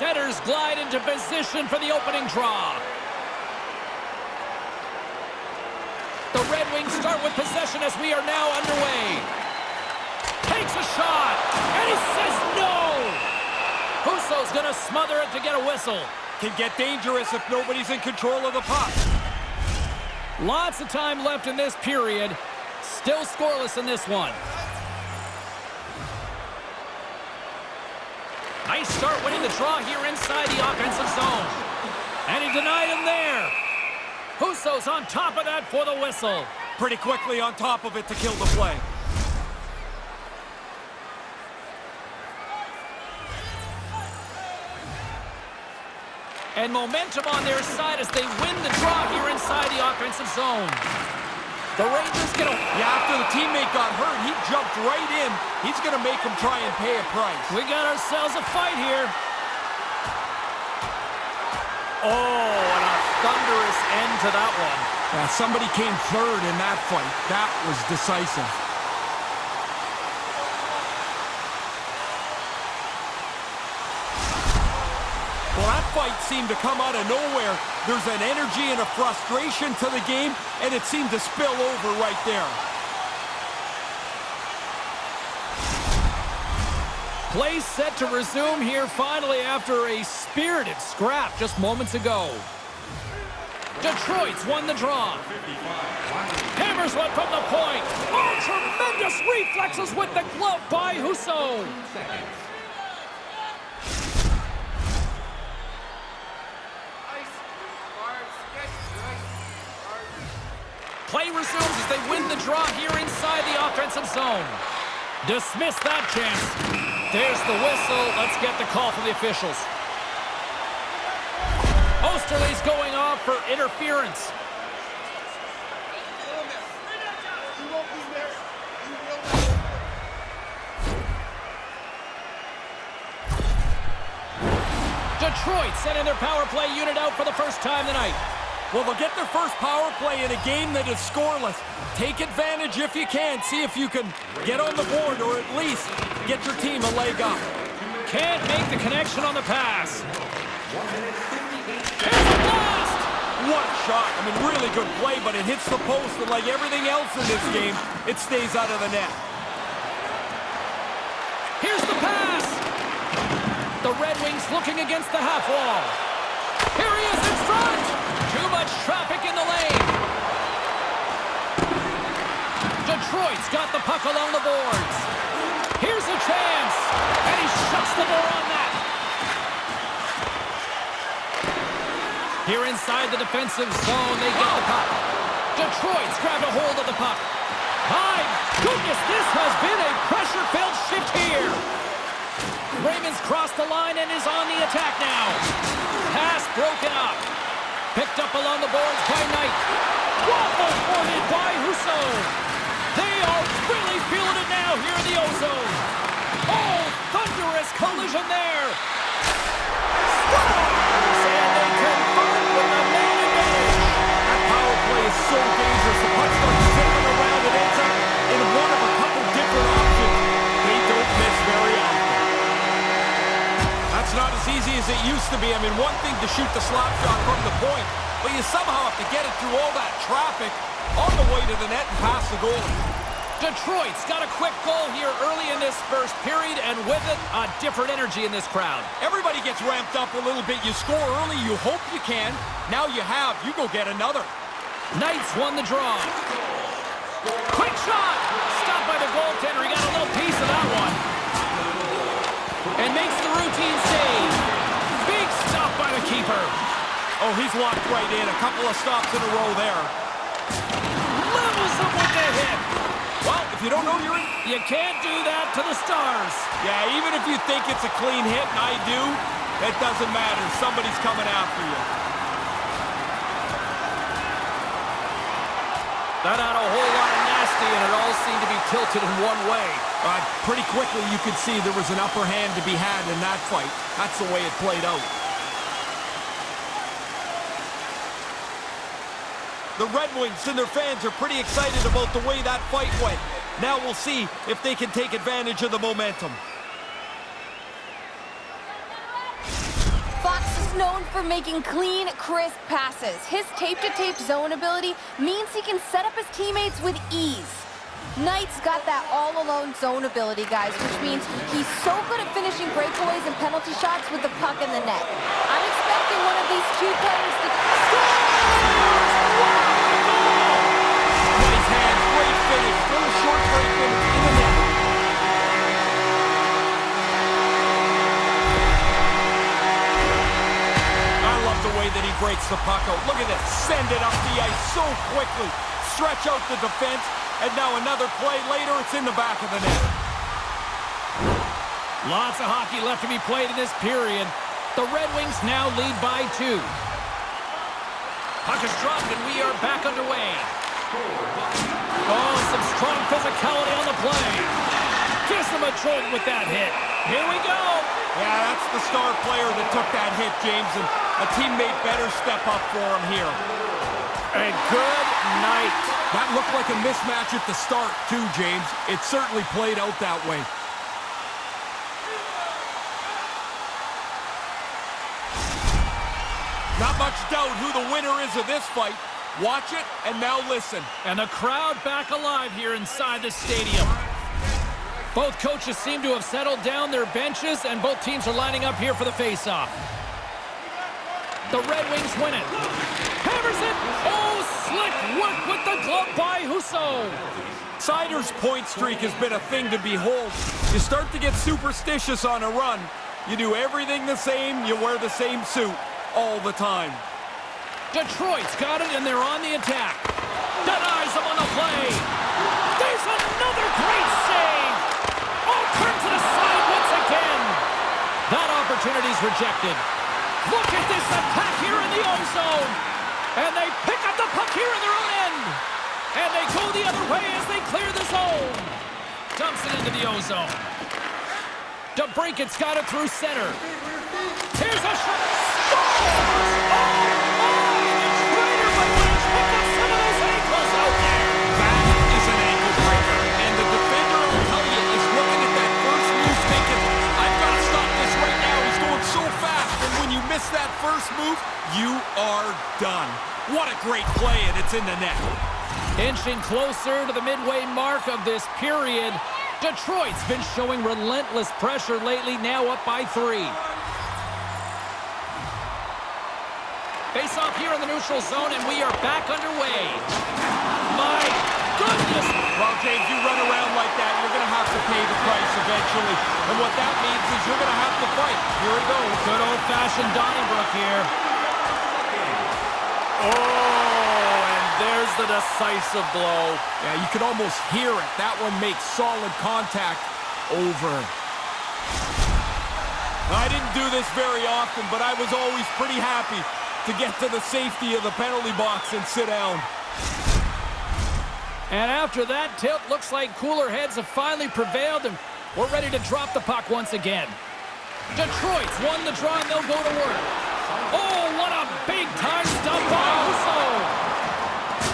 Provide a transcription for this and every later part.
Centers glide into position for the opening draw. The Red Wings start with possession as we are now underway. Takes a shot, and he says no! Husso's gonna smother it to get a whistle. Can get dangerous if nobody's in control of the puck. Lots of time left in this period. Still scoreless in this one. Nice start winning the draw here inside the offensive zone. And he denied him there. Husso's on top of that for the whistle. Pretty quickly on top of it to kill the play. And momentum on their side as they win the draw here inside the offensive zone. The Rangers get a... Yeah, after the teammate got hurt, he jumped right in. He's going to make him try and pay a price. We got ourselves a fight here. Oh, and a thunderous end to that one. Yeah, somebody came third in that fight. That was decisive. Well, that fight seemed to come out of nowhere. There's an energy and a frustration to the game, and it seemed to spill over right there. Play set to resume here finally after a spirited scrap just moments ago. Detroit's won the draw. Hammers one from the point. Oh, tremendous reflexes with the glove by Husso. Play resumes as they win the draw here inside the offensive zone. Dismiss that chance. There's the whistle. Let's get the call from the officials. Osterley's going off for interference. Detroit sending their power play unit out for the first time tonight. Well, they'll get their first power play in a game that is scoreless. Take advantage if you can. See if you can get on the board or at least get your team a leg up. Can't make the connection on the pass. Here's a blast! What a shot. I mean, really good play, but it hits the post, and like everything else in this game, it stays out of the net. Here's the pass! The Red Wings looking against the half wall. Here he is in front! Too much traffic in the lane. Detroit's got the puck along the boards. Here's a chance, and he shuts the door on that. Here inside the defensive zone, they get the puck. Detroit's grabbed a hold of the puck. My goodness, this has been a pressure-filled shift here. Raymond's crossed the line and is on the attack now. Pass broken up. Picked up along the boards by Knight. Waffle boarded by Husso. They are really feeling it now here in the ozone. Oh, thunderous collision there. Scores! And they confirm with the man advantage. That power play is so dangerous. The puck starts zipping around and ends up in one of a couple different options. They don't miss very often. That's not as easy as it used to be. I mean, one thing to shoot the slap shot from the point, but you somehow have to get it through all that traffic on the way to the net and past the goalie. Detroit's got a quick goal here early in this first period, and with it, a different energy in this crowd. Everybody gets ramped up a little bit. You score early, you hope you can. Now you have, you go get another. Knights won the draw. Quick shot! Stopped by the goaltender. He got a little piece of that one. And makes the routine save. Big stop by the keeper. Oh, he's locked right in. A couple of stops in a row there. Levels up with the hit. Well, if you don't know you're in... You can't do that to the Stars. Yeah, even if you think it's a clean hit, and I do, it doesn't matter. Somebody's coming after you. That had a whole lot of nasty, and it all seemed to be tilted in one way. Pretty quickly, you could see there was an upper hand to be had in that fight. That's the way it played out. The Red Wings and their fans are pretty excited about the way that fight went. Now we'll see if they can take advantage of the momentum. is known for making clean, crisp passes. His tape-to-tape zone ability means he can set up his teammates with ease. Knight's got that all-alone zone ability, guys, which means he's so good at finishing breakaways and penalty shots with the puck in the net. I'm expecting one of these two players to score! Nice hands, great finish. Little short break finish in the net. I love the way that he breaks the puck out. Look at this. Send it up the ice so quickly. Stretch out the defense. And now another play later, it's in the back of the net. Lots of hockey left to be played in this period. The Red Wings now lead by 2. Puck is dropped and we are back underway. Oh, some strong physicality on the play. Gives them a jolt with that hit. Here we go. Yeah, that's the star player that took that hit, James, and a teammate better step up for him here. And good night. That looked like a mismatch at the start, too, James. It certainly played out that way. Not much doubt who the winner is of this fight. Watch it, and now listen. And the crowd back alive here inside the stadium. Both coaches seem to have settled down their benches, and both teams are lining up here for the face-off. The Red Wings win it. Hammers it. Oh, slick work with the glove by Husso. Sider's point streak has been a thing to behold. You start to get superstitious on a run. You do everything the same. You wear the same suit all the time. Detroit's got it, and they're on the attack. Denies them on the play. There's another great save. Oh, turn to the side once again. That opportunity's rejected. Look at this attack here in the own zone. And they pick up the puck here in their own end. And they go the other way as they clear the zone. Dumps it into the O-zone. DeBrinket's got it through center. Here's a shot. Scores! Oh, my! The Trader Buccaneers pick up some of those ankles out there. That is an ankle breaker. And the defender, I'll tell you, is looking at that first move thinking, I've got to stop this right now. He's going so fast. And when you miss that first move, you are done. What a great play, and it's in the net. Inching closer to the midway mark of this period, Detroit's been showing relentless pressure lately, now up by 3. Face off here in the neutral zone, and we are back underway. My goodness! Well, James, you run around like that, you're going to have to pay the price eventually. And what that means is you're going to have to fight. Here it goes. Good old-fashioned Donnybrook here. Oh, and there's the decisive blow. Yeah, you can almost hear it. That one makes solid contact. Over. I didn't do this very often, but I was always pretty happy to get to the safety of the penalty box and sit down. And after that tilt, looks like cooler heads have finally prevailed, and we're ready to drop the puck once again. Detroit's won the draw, and they'll go to work. Oh, what a big-time stop by Husso.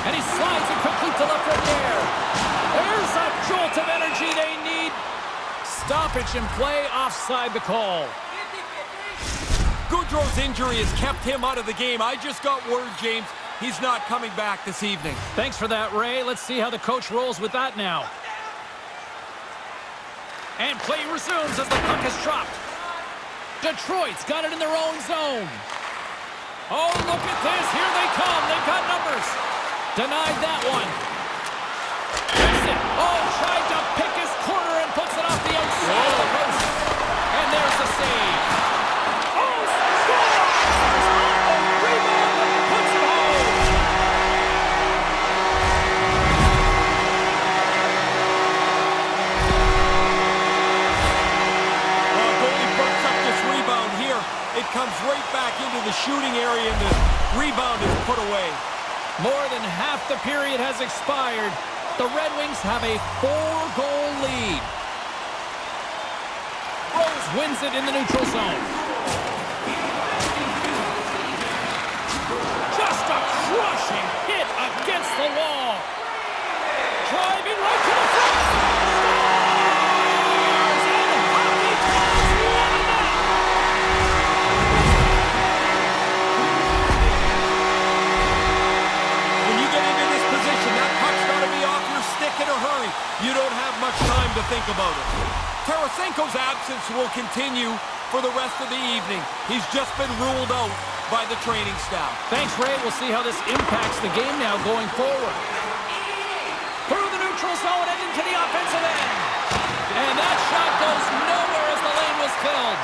And he slides it quickly to left right there. There's a jolt of energy they need. Stoppage in play, offside the call. Goudreau's injury has kept him out of the game. I just got word, James, he's not coming back this evening. Thanks for that, Ray. Let's see how the coach rolls with that now. And play resumes as the puck is dropped. Detroit's got it in their own zone. Oh, look at this. Here they come. They've got numbers. Denied that one. Gets it. Oh, tried to pick his corner and puts it off the outside of the post. And there's the save. Oh, scores! Oh, rebound and puts it home. Well, goalie breaks up this rebound here. It comes right back into the shooting area, and the rebound is put away. More than half the period has expired. The Red Wings have a 4-goal lead. Rose wins it in the neutral zone. Just a crushing hit against the wall. Driving right to the front. Scores! And hockey fans love it. Nico's absence will continue for the rest of the evening. He's just been ruled out by the training staff. Thanks, Ray. We'll see how this impacts the game now going forward. Through the neutral zone and into the offensive end. And that shot goes nowhere as the lane was filled.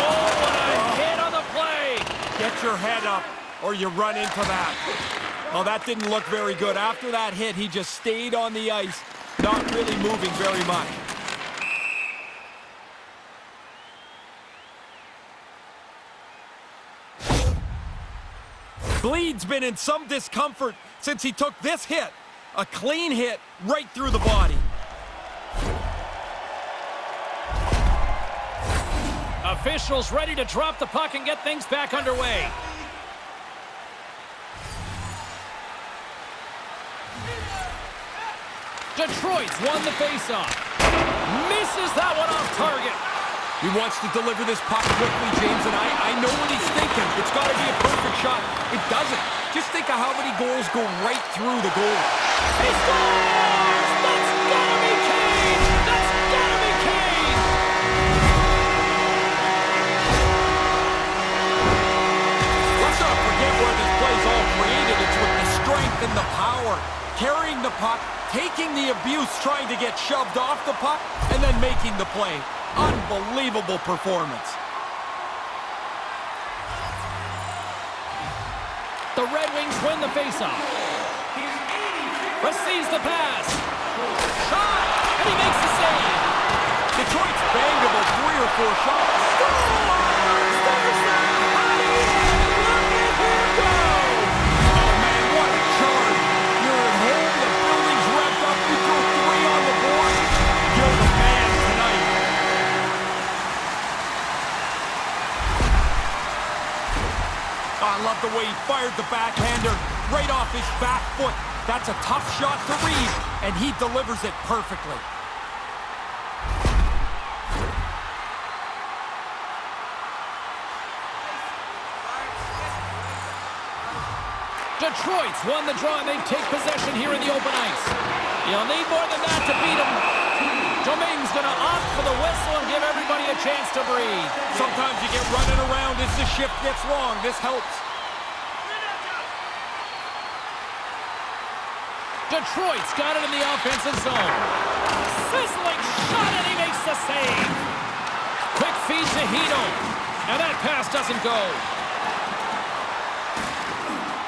Oh, what a hit on the play. Get your head up or you run into that. Oh, that didn't look very good. After that hit, he just stayed on the ice, not really moving very much. Bleed's been in some discomfort since he took this hit. A clean hit right through the body. Officials ready to drop the puck and get things back underway. Detroit's won the faceoff. Misses that one off target. He wants to deliver this puck quickly, James, and I know what he's thinking. It's got to be a perfect shot. It doesn't. Just think of how many goals go right through the goal. He scores! That's gotta be Kane! That's gotta be Kane! Let's not forget where this play's all created. It's with the strength and the power. Carrying the puck, taking the abuse, trying to get shoved off the puck, and then making the play. Unbelievable performance. The Red Wings win the faceoff. Receives the pass. Shot! And he makes the save. Detroit's banged about 3 or 4 shots. Scores! There's that body! Look at him go! Oh, man, what a charge. You're at home, the building's revved up, you throw 3 on the board. You're the man tonight. I love the way he fired the backhander right off his back foot. That's a tough shot to read, and he delivers it perfectly. Detroit's won the draw, and they take possession here in the open ice. You'll need more than that to beat them. Domingue's going to opt for the whistle and give everybody a chance to breathe. Sometimes you get running around as the shift gets long. This helps. Detroit's got it in the offensive zone. Sizzling shot, and he makes the save. Quick feed to Hito. And that pass doesn't go.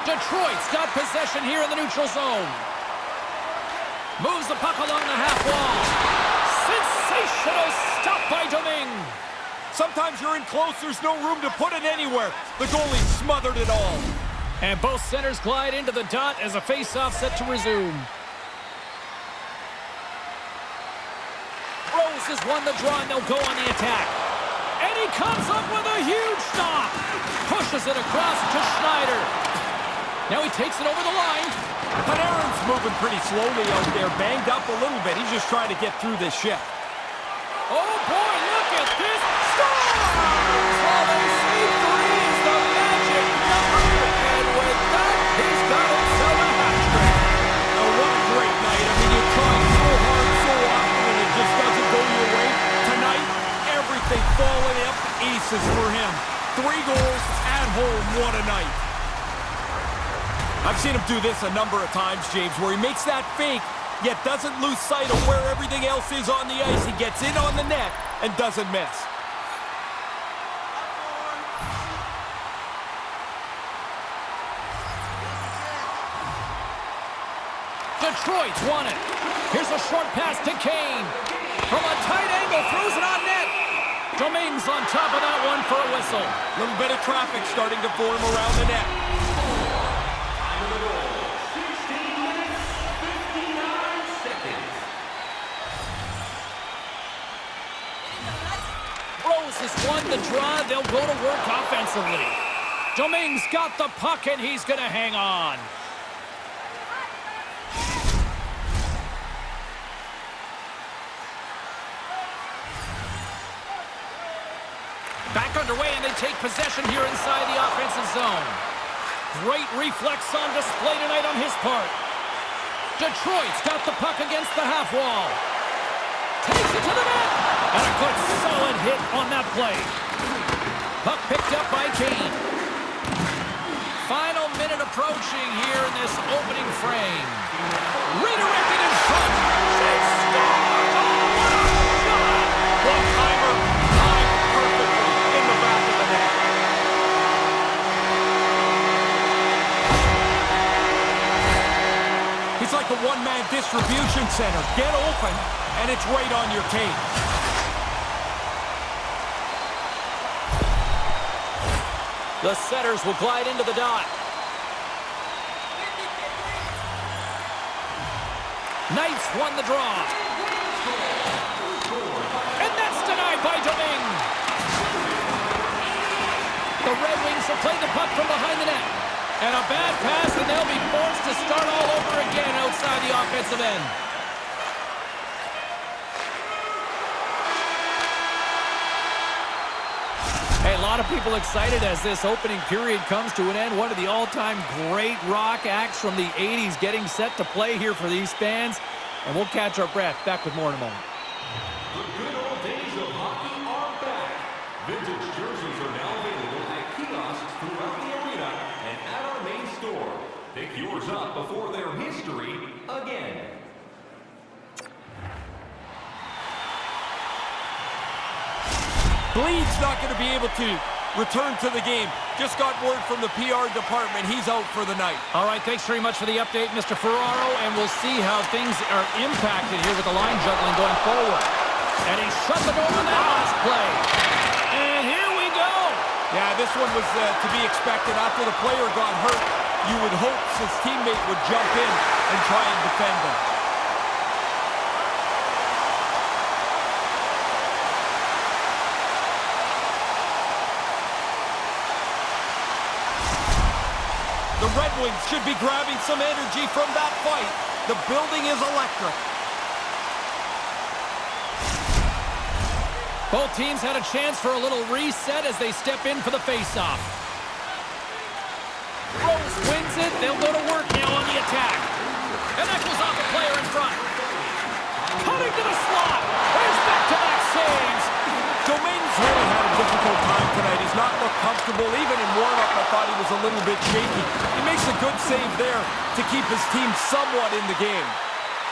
Detroit's got possession here in the neutral zone. Moves the puck along the half wall. Sensational stop by Domingue. Sometimes you're in close, there's no room to put it anywhere. The goalie smothered it all. And both centers glide into the dot as a face-off set to resume. Rose has won the draw, and they'll go on the attack. And he comes up with a huge stop. Pushes it across to Schneider. Now he takes it over the line. Panarin's moving pretty slowly out there, banged up a little bit. He's just trying to get through this shift. Oh boy, look at this. Scores! Well, they say 3 is the magic number. And with that, he's got himself a hat trick. Oh, what a great night. I mean, you try so hard, so often, and it just doesn't go your way. Tonight, everything falling up aces for him. 3 goals at home. What a night. I've seen him do this a number of times, James, where he makes that fake, yet doesn't lose sight of where everything else is on the ice. He gets in on the net and doesn't miss. Detroit's won it. Here's a short pass to Kane. From a tight angle, throws it on net. Domingue's on top of that one for a whistle. A little bit of traffic starting to form around the net. Rose has won the draw. They'll go to work offensively. Domingue's got the puck, and he's going to hang on. Back underway, and they take possession here inside the offensive zone. Great reflex on display tonight on his part. Detroit's got the puck against the half wall. Takes it to the net. And a good solid hit on that play. Puck picked up by Kane. Final minute approaching here in this opening frame. Redirected in front. She scores! Oh, what a shot! One-timer timed perfectly in the back of the net. He's like a one-man distribution center. Get open, and it's right on your tape. The setters will glide into the dot. Knights won the draw. And that's denied by Domingue. The Red Wings will play the puck from behind the net. And a bad pass, and they'll be forced to start all over again outside the offensive end. Hey, a lot of people excited as this opening period comes to an end. One of the all-time great rock acts from the 80s getting set to play here for these fans. And we'll catch our breath. Back with more in a moment. The good old days of hockey are back. Vintage jerseys are now available at kiosks throughout the arena and at our main store. Pick yours up before their history again. Bleed's not going to be able to return to the game. Just got word from the PR department. He's out for the night. All right, thanks very much for the update, Mr. Ferraro, and we'll see how things are impacted here with the line juggling going forward. And he shut the door on that last play. And here we go. Yeah, this one was to be expected. After the player got hurt, you would hope his teammate would jump in and try and defend him. The Red Wings should be grabbing some energy from that fight. The building is electric. Both teams had a chance for a little reset as they step in for the faceoff. Rose wins it. They'll go to work now on the attack. And that goes off a player in front. Cutting to the slot. There's back-to-back saves. Domingue's really had a difficult time tonight. He's not looked comfortable. Even in warm-up, I thought he was a little bit shaky. He makes a good save there to keep his team somewhat in the game.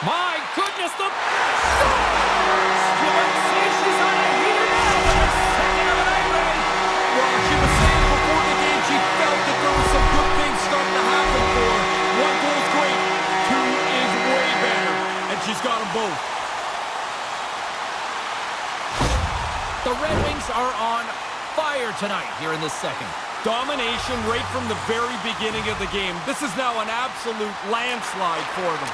My goodness, the scores! You might say she's on a heater now with her second of the night, Ray. Well, she was saying before the game she felt that there were some good things starting to happen for her. One goal's great, two is way better, and she's got them both. The Red Wings are on fire tonight here in the second. Domination right from the very beginning of the game. This is now an absolute landslide for them.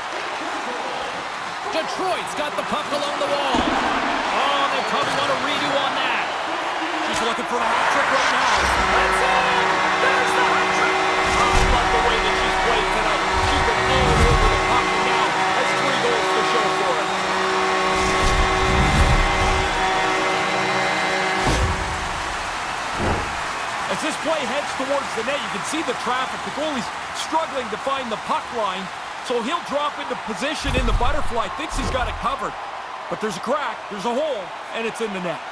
Detroit's got the puck along the wall. Oh, they probably want a redo on that. She's looking for the hat trick right now. That's it! There's the hat trick! I love the way that she's played tonight. She's been all over the puck and now has 3 goals to show for it. As this play heads towards the net, you can see the traffic. The goalie's struggling to find the puck line, so he'll drop into position in the butterfly. Thinks he's got it covered. But there's a crack, there's a hole, and it's in the net.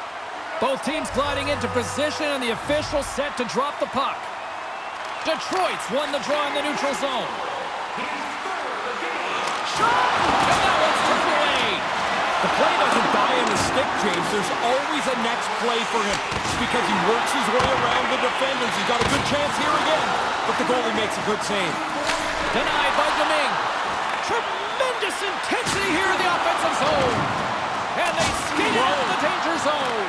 Both teams gliding into position, and the official set to drop the puck. Detroit's won the draw in the neutral zone. Shot! And that one's turned away. The play doesn't die on the stick, James. There's always a next play for him. It's because he works his way around the defenders. He's got a good chance here again, but the goalie makes a good save. Denied by Domingue. Tremendous intensity here in the offensive zone. And they skate out of the danger zone.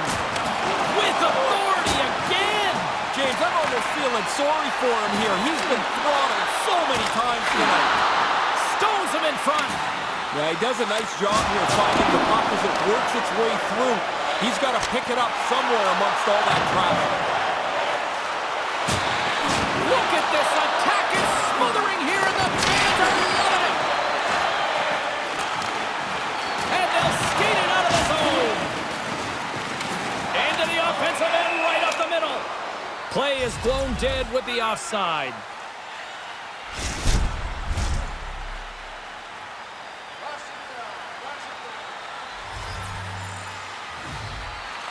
With authority again. James, I'm almost feeling sorry for him here. He's been throttled so many times tonight. Stones him in front. Yeah, he does a nice job here finding the puck as it works its way through. He's got to pick it up somewhere amongst all that traffic. Look at this attack. It's smothering here, and the fans are loving it. And they'll skate it out of the zone. Into the offensive end, right up the middle. Play is blown dead with the offside.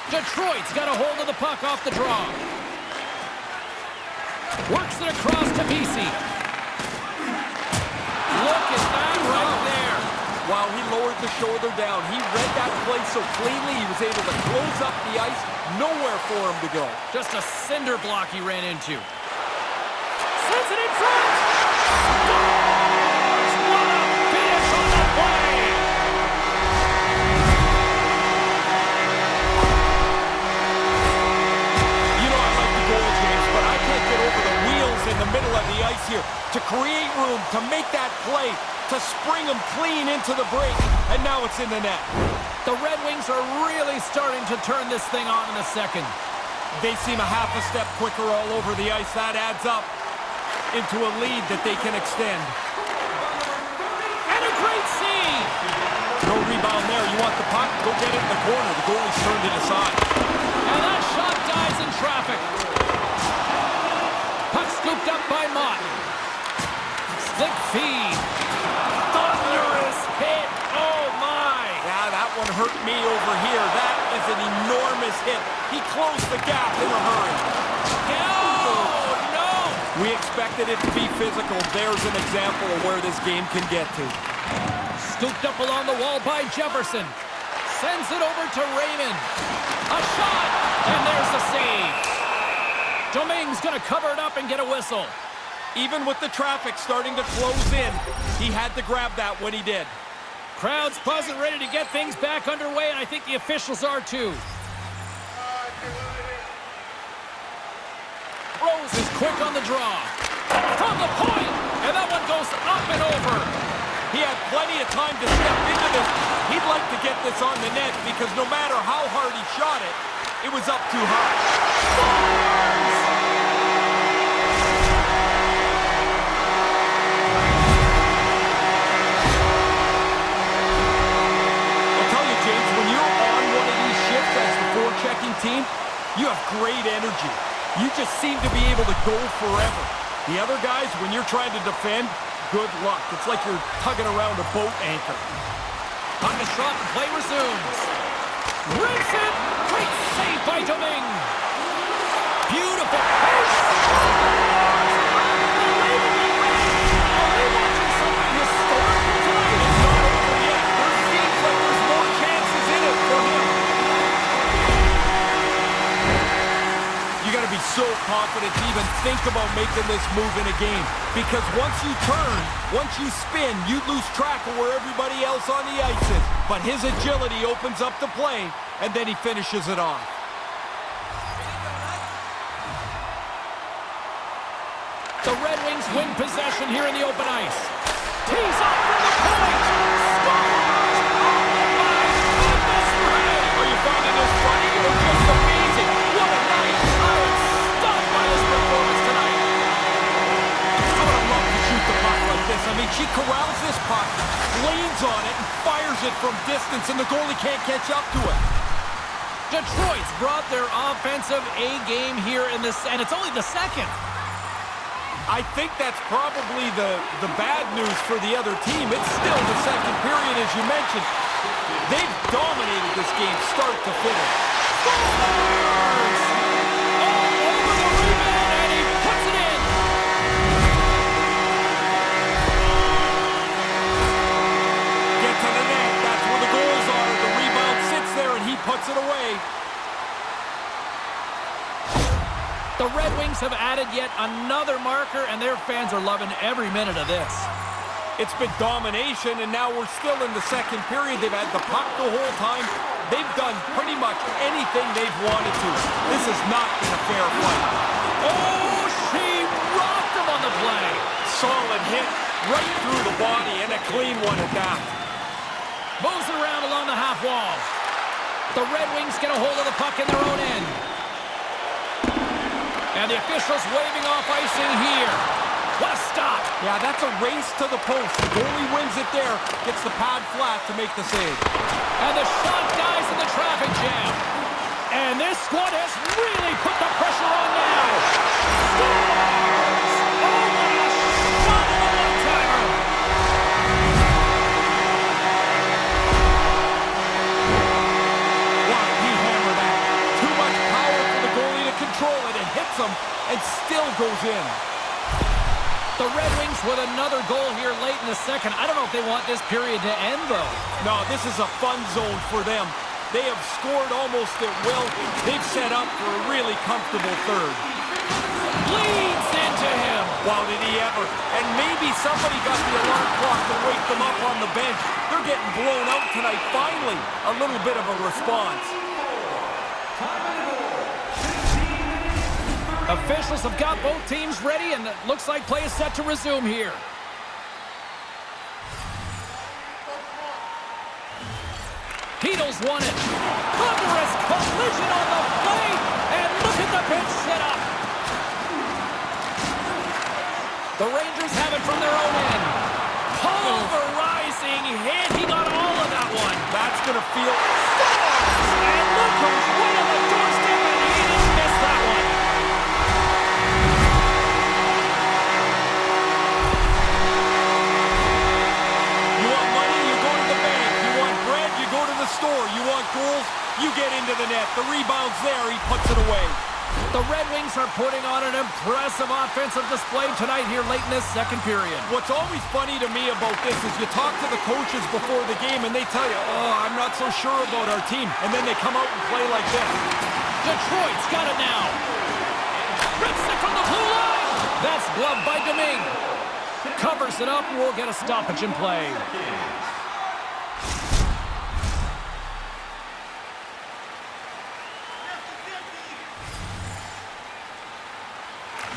Detroit's got a hold of the puck off the draw. Works it across to BC. Look at that right there. Wow, he lowered the shoulder down. He read that play so cleanly, he was able to close up the ice. Nowhere for him to go. Just a cinder block he ran into. Sends it in front. Scores! What a finish on the play! You know I like the goal, James, but I can't get over the wheels in the middle of the ice here. To create room, to make that play, to spring him clean into the break, and now it's in the net. The Red Wings are really starting to turn this thing on in the second. They seem a half a step quicker all over the ice. That adds up into a lead that they can extend. And a great save! No rebound there. You want the puck? Go get it in the corner. The goalie's turned it aside. And that shot dies in traffic. Puck scooped up by Mott. Slick feed. Thunderous hit. Oh, my. Yeah, that one hurt me over here. That is an enormous hit. He closed the gap in a hurry. Oh, no. We expected it to be physical. There's an example of where this game can get to. Scooped up along the wall by Jefferson. Sends it over to Raymond. A shot. And there's the save. Domingue's going to cover it up and get a whistle. Even with the traffic starting to close in, he had to grab that when he did. Crowd's buzzing, ready to get things back underway, and I think the officials are too. Rose is quick on the draw. From the point, and that one goes up and over. He had plenty of time to step into this. He'd like to get this on the net because no matter how hard he shot it, it was up too high. Scores! Checking team, you have great energy. You just seem to be able to go forever. The other guys, when you're trying to defend, good luck. It's like you're tugging around a boat anchor. On the shot, the play resumes. Rips it! Great save by Domingue. Beautiful pace. Are we watching something historical tonight? It's not over yet. There seems like there's more chances in it for him. You got to be so confident to even think about making this move in a game. Because once you turn, once you spin, you lose track of where everybody else on the ice is. But his agility opens up the play, and then he finishes it off. The Red Wings win possession here in the open ice. Tees up from the point. Scores! Oh, my goodness, Rhey! Are you finding this funny or just amazing? What a night! I am stunned by this performance tonight. I would love to shoot the puck like this. I mean, she corrals this puck, leans on it, and fires it from distance, and the goalie can't catch up to it. Detroit's brought their offensive A-game here in this, and it's only the second. I think that's probably the bad news for the other team. It's still the second period, as you mentioned. They've dominated this game start to finish. Scores! All over the rebound, and he puts it in. Get to the net. That's where the goals are. The rebound sits there, and he puts it away. The Red Wings have added yet another marker, and their fans are loving every minute of this. It's been domination, and now we're still in the second period. They've had the puck the whole time. They've done pretty much anything they've wanted to. This has not been a fair fight. Oh, she rocked him on the play. Solid hit right through the body, and a clean one at that. Moves it around along the half wall. The Red Wings get a hold of the puck in their own end. And the officials waving off icing here. What a stop. Yeah, that's a race to the post. The goalie wins it there, gets the pad flat to make the save. And the shot dies in the traffic jam. And this squad has really put the pressure on now. Scores! Oh, what a shot of a one-timer. Wow, he hammered that. him and still goes in. The Red Wings with another goal here late in the second. I don't know if they want this period to end, though. No, this is a fun zone for them. They have scored almost at will. They've set up for a really comfortable third. Leads into him. Wow, did he ever. And maybe somebody got the alarm clock to wake them up on the bench. They're getting blown out tonight. Finally, a little bit of a response. Officials have got both teams ready, and it looks like play is set to resume here. Heedles won it. Thunderous collision on the play, and look at the bench set up. The Rangers have it from their own end. Pulverizing hit. He got all of that one. That's going to feel... And look who's right on the doorstep, and he didn't miss that one. You want money, you go to the bank. You want bread, you go to the store. You want goals, you get into the net. The rebound's there, he puts it away. The Red Wings are putting on an impressive offensive display tonight here late in this second period. What's always funny to me about this is you talk to the coaches before the game and they tell you, oh, I'm not so sure about our team. And then they come out and play like this. Detroit's got it now. Rips it from the blue line. That's gloved by Domingue. Covers it up, and we'll get a stoppage in play.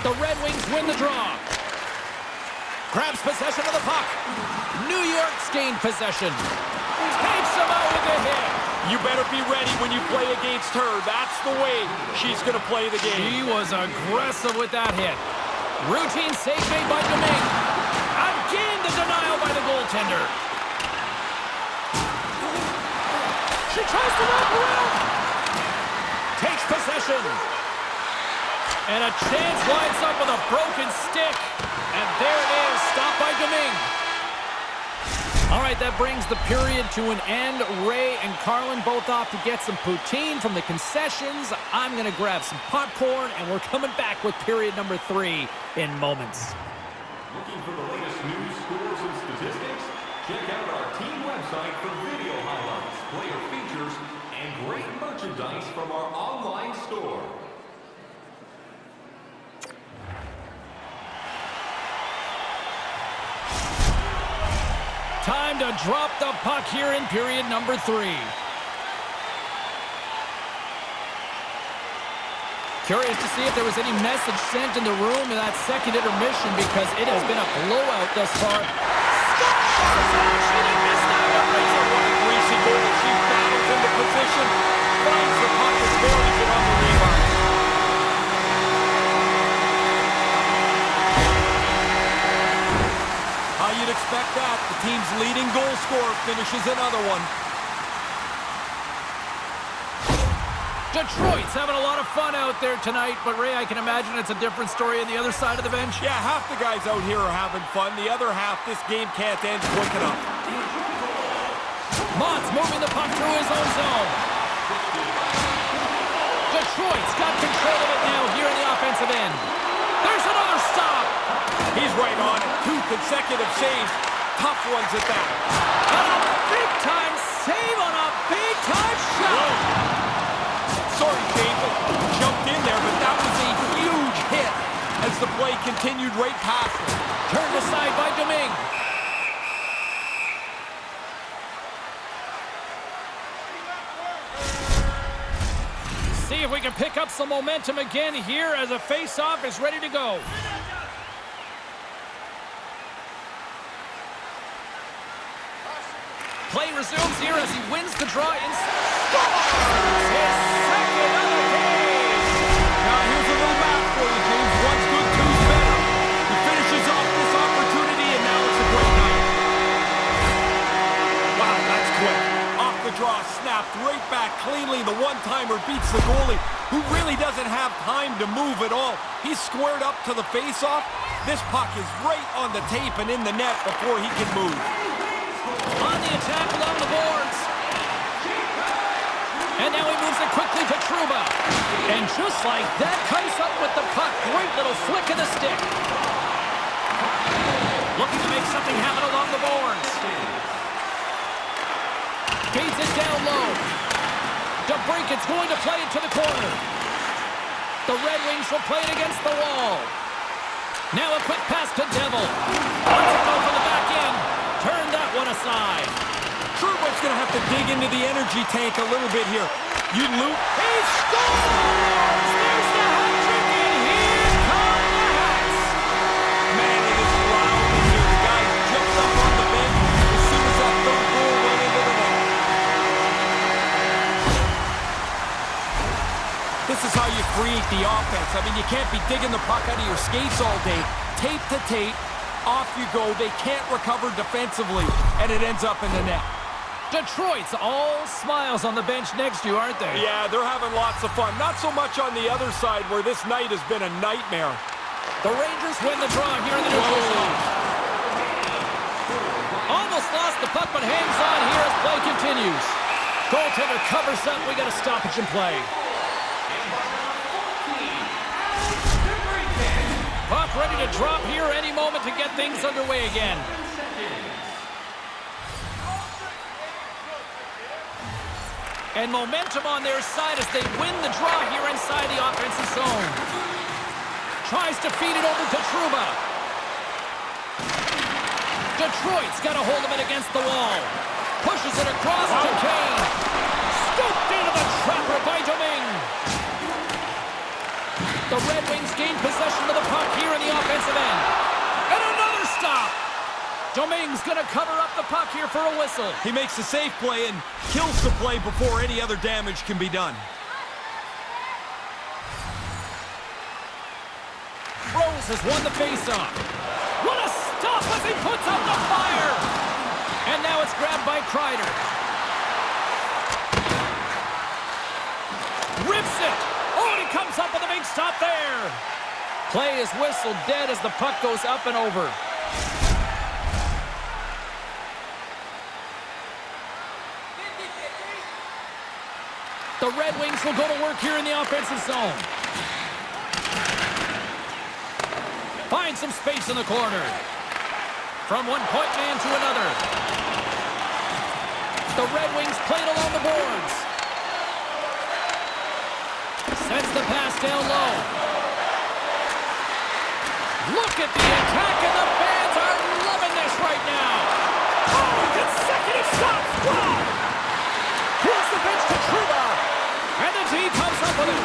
The Red Wings win the draw. Grabs possession of the puck. New York's gained possession. Takes him out with a hit. You better be ready when you play against her. That's the way she's going to play the game. She was aggressive with that hit. Routine save made by Domingue. Again, the denial by the goaltender. She tries to wrap around. Takes possession. And a chance lines up with a broken stick. And there it is, stopped by Domingue. All right, that brings the period to an end. Rhey and Carlin both off to get some poutine from the concessions. I'm going to grab some popcorn, and we're coming back with period number 3 in moments. Looking for the latest news, scores, and statistics? Check out our team website for video highlights, player features, and great merchandise from our online store. Time to drop the puck here in period number 3. Curious to see if there was any message sent in the room in that second intermission, because it has been a blowout thus far. Scores! She didn't miss that one. Razor, what a greasy goal. She battles into position, finds the puck and buries it on the rebound. How you'd expect that. The team's leading goal scorer finishes another one. Detroit's having a lot of fun out there tonight, but Rhey, I can imagine it's a different story on the other side of the bench. Yeah, half the guys out here are having fun. The other half, this game can't end quick enough. Mott's moving the puck through his own zone. Detroit's got control of it now here in the offensive end. There's another stop. He's right on it. 2 consecutive saves. Tough ones at that. And a big-time save on a big-time shot. Sorry, David. Jumped in there, but that was a huge hit as the play continued right past him. Turned aside by Domingue. See if we can pick up some momentum again here as a face-off is ready to go. Play resumes here as he wins the draw and scores his second of the game. Now here's a little math for you, James. One's good, two's better. He finishes off this opportunity, and now it's a great night. Wow, that's quick. Off the draw, snapped right back cleanly. The one-timer beats the goalie, who really doesn't have time to move at all. He's squared up to the face-off. This puck is right on the tape and in the net before he can move. On the attack along the boards. And now he moves it quickly to Trouba. And just like that, comes up with the puck. Great little flick of the stick. Looking to make something happen along the boards. Feeds it down low. DeBrincat's going to play it to the corner. The Red Wings will play it against the wall. Now a quick pass to Devil. Lets it go for the back end. Turn that one aside. Trouba's going to have to dig into the energy tank a little bit here. You loop. He scores! There's the hat trick, and here come the Hats. Man, it is loud in here. The guy jumped up on the bench as soon as that third goal went into the net. This is how you create the offense. I mean, you can't be digging the puck out of your skates all day. Tape to tape, off you go. They can't recover defensively, and it ends up in the net. Detroit's all smiles on the bench next to you, aren't they? Yeah, they're having lots of fun. Not so much on the other side where this night has been a nightmare. The Rangers win the draw here in the neutral zone. Almost lost the puck, but hangs on here as play continues. Goaltender covers up. We got a stoppage in play. Puck ready to drop here any moment to get things underway again. And momentum on their side as they win the draw here inside the offensive zone. Tries to feed it over to Trouba. Detroit's got a hold of it against the wall. Pushes it across to Kane. Scooped into the trapper by Domingue. The Red Wings gain possession of the puck here in the offensive end. And another stop. Domingue's going to cover up the puck here for a whistle. He makes a safe play and kills the play before any other damage can be done. Rose has won the faceoff. What a stop as he puts out the fire! And now it's grabbed by Kreider. Rips it! Oh, and he comes up with a big stop there! Play is whistled dead as the puck goes up and over. The Red Wings will go to work here in the offensive zone. Finds some space in the corner. From one point man to another. The Red Wings played along the boards. Sends the pass down low. Look at the attack, and the fans are loving this right now. Oh, consecutive shots! Wow! Here's the pitch to Trouba. And the T comes up with it.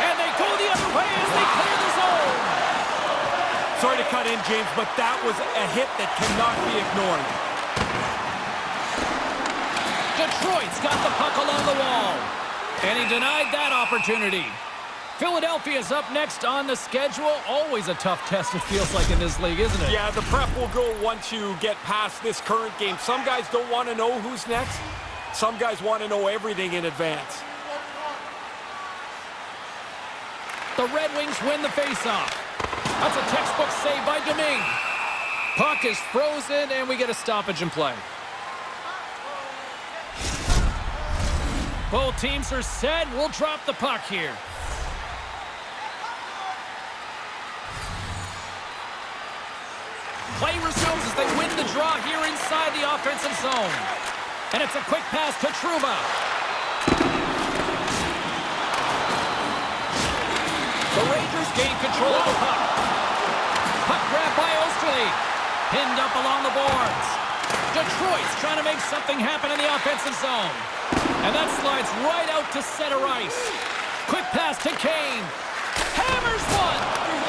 And they go the other way as they clear the zone. Sorry to cut in, James, but that was a hit that cannot be ignored. Detroit's got the puck along the wall. And he denied that opportunity. Philadelphia's up next on the schedule. Always a tough test, it feels like, in this league, isn't it? Yeah, the prep will go once you get past this current game. Some guys don't want to know who's next. Some guys want to know everything in advance. The Red Wings win the faceoff. That's a textbook save by Domingue. Puck is frozen, and we get a stoppage in play. Both teams are set. We'll drop the puck here. Play resumes as they win the draw here inside the offensive zone. And it's a quick pass to Trouba. The Rangers gain control of the puck. Puck grab by Osterley. Pinned up along the boards. Detroit's trying to make something happen in the offensive zone. And that slides right out to center ice. Quick pass to Kane. Hammers one.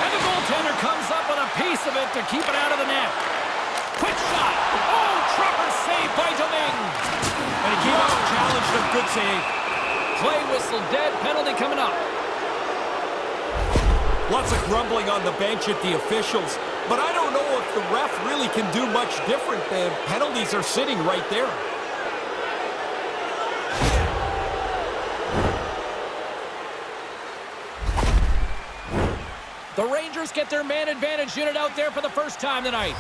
And the goaltender comes up with a piece of it to keep it out of the net. Quick shot. Oh, trapper save by Domingue. And he came out and challenged him. Good save. Play whistle dead. Penalty coming up. Lots of grumbling on the bench at the officials. But I don't know if the ref really can do much different. The penalties are sitting right there. The Rangers get their man advantage unit out there for the first time tonight.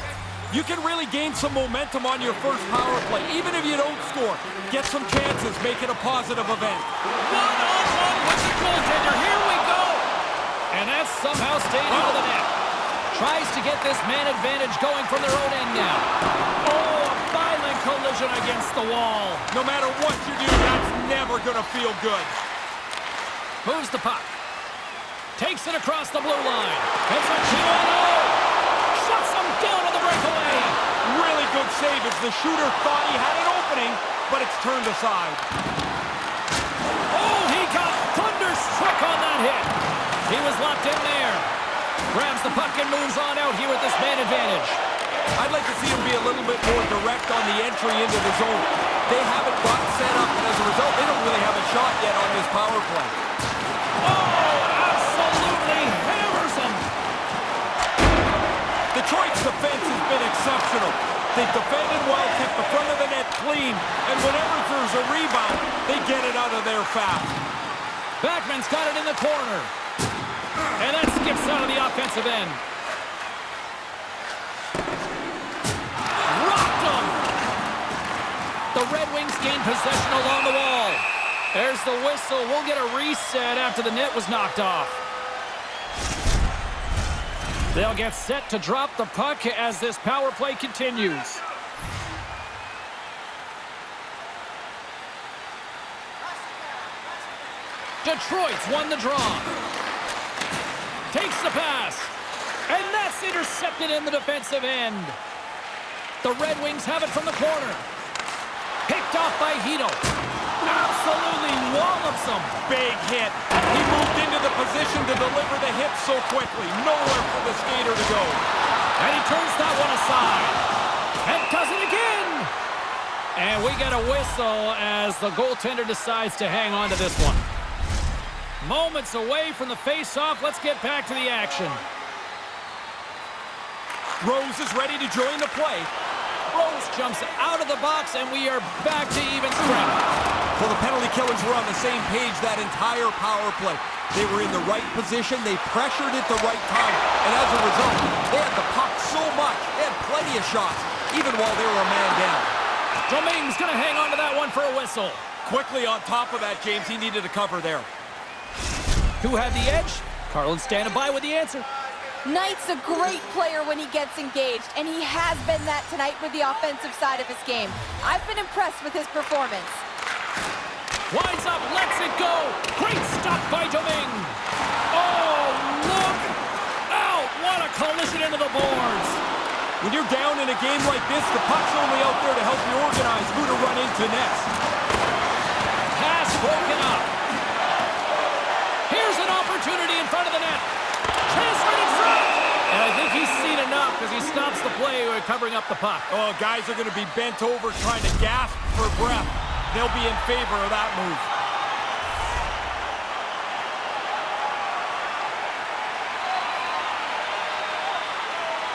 You can really gain some momentum on your first power play, even if you don't score. Get some chances, make it a positive event. One-on-one with the goaltender. Here we go. And that's somehow stayed out of the net. Tries to get this man advantage going from their own end now. Oh, a violent collision against the wall. No matter what you do, that's never going to feel good. Moves the puck. Takes it across the blue line. It's a 2-0. Shuts him down on the breakaway. Really good save as the shooter thought he had an opening, but it's turned aside. Oh, he got thunderstruck on that hit. He was locked in there. Grabs the puck and moves on out here with this man advantage. I'd like to see him be a little bit more direct on the entry into the zone. They haven't got set up, and as a result, they don't really have a shot yet on this power play. Oh, absolutely hammers him. Detroit's defense has been exceptional. They've defended well, kept the front of the net clean, and whenever there's a rebound, they get it out of there fast. Backman's got it in the corner. And that skips out of the offensive end. Rocked him. The Red Wings gain possession along the wall. There's the whistle. We'll get a reset after the net was knocked off. They'll get set to drop the puck as this power play continues. Detroit's won the draw. Takes the pass. And that's intercepted in the defensive end. The Red Wings have it from the corner. Picked off by Hito. Absolutely wallops him. Big hit. He moved into the position to deliver the hit so quickly. Nowhere for the skater to go. And he turns that one aside. And does it again. And we get a whistle as the goaltender decides to hang on to this one. Moments away from the face-off. Let's get back to the action. Rose is ready to join the play. Rose jumps out of the box, and we are back to even strength. Well, the penalty killers were on the same page that entire power play. They were in the right position. They pressured at the right time. And as a result, they had the puck so much. They had plenty of shots, even while they were a man down. Domingue's going to hang on to that one for a whistle. Quickly on top of that, James, he needed a cover there. Who had the edge? Carlin standing by with the answer. Knight's a great player when he gets engaged, and he has been that tonight with the offensive side of his game. I've been impressed with his performance. Winds up, lets it go. Great stop by Domingue. Oh, look out. What a collision into the boards. When you're down in a game like this, the puck's only out there to help you organize who to run into next. Pass broken up. Here's an opportunity in front of the net. Chance right in front. And I think he's seen enough because he stops the play covering up the puck. Oh, guys are going to be bent over trying to gasp for breath. They'll be in favor of that move.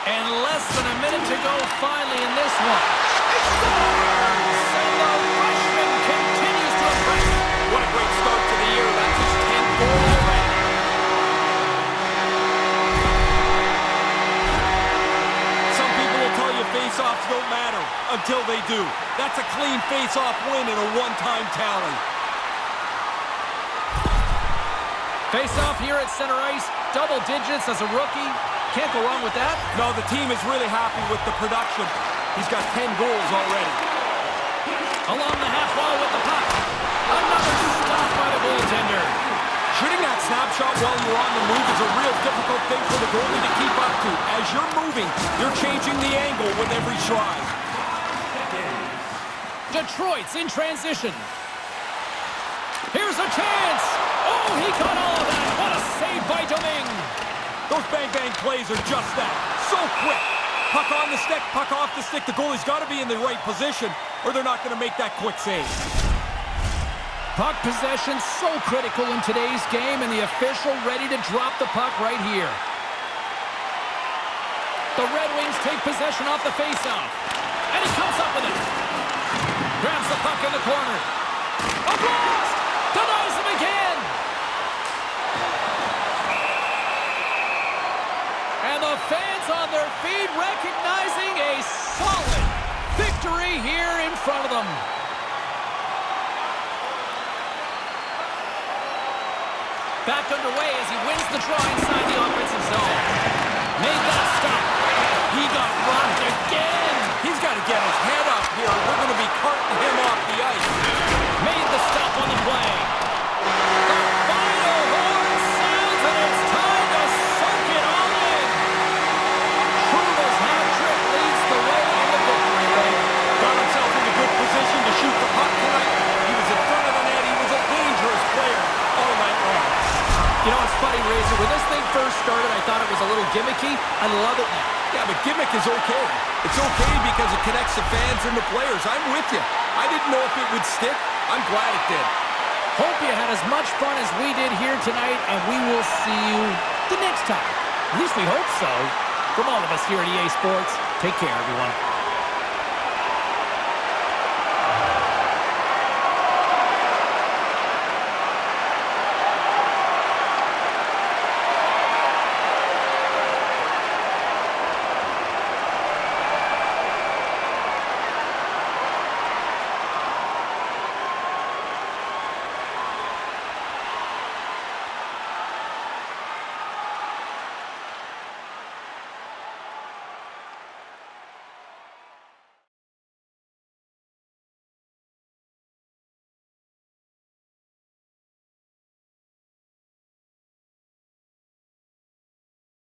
And less than a minute to go finally in this one. It scores! And the freshman continues to impress. What a great start to the year. That's his 10th goal already. Some people will tell you face-offs don't matter until they do. That's a clean face-off win and a one-time tally. Face-off here at center ice. Double digits as a rookie. Can't go wrong with that. No, the team is really happy with the production. He's got 10 goals already. Along the half wall with the puck. Another stop by the goaltender. Shooting that snapshot while you're on the move is a real difficult thing for the goalie to keep up to. As you're moving, you're changing the angle with every try. Detroit's in transition. Here's a chance. Oh, he got all of that. What a save by Domingue. Those bang-bang plays are just that. So quick. Puck on the stick, puck off the stick. The goalie's got to be in the right position or they're not going to make that quick save. Puck possession so critical in today's game, and the official ready to drop the puck right here. The Red Wings take possession off the faceoff. And he comes up with it. Grabs the puck in the corner. A blast! Denies him again! And the fans on their feet recognizing a solid victory here in front of them. Back underway as he wins the draw inside the offensive zone. Made that stop. He got rocked again. He's got to get his head up here. We're going to be carting him off the ice. Made the stop on the play. The final horn sounds, and it's time to soak it all in. Truba's hat-trick leads the way in the victory lane. Got himself into good position to shoot the puck tonight. He was in front of the net. He was a dangerous player all night long. You know, it's funny, Razor. When this thing first started, I thought it was a little gimmicky. I love it now. Yeah, but gimmick is okay. It's okay because it connects the fans and the players. I'm with you. I didn't know if it would stick. I'm glad it did. Hope you had as much fun as we did here tonight, and we will see you the next time. At least we hope so. From all of us here at EA Sports, take care, everyone.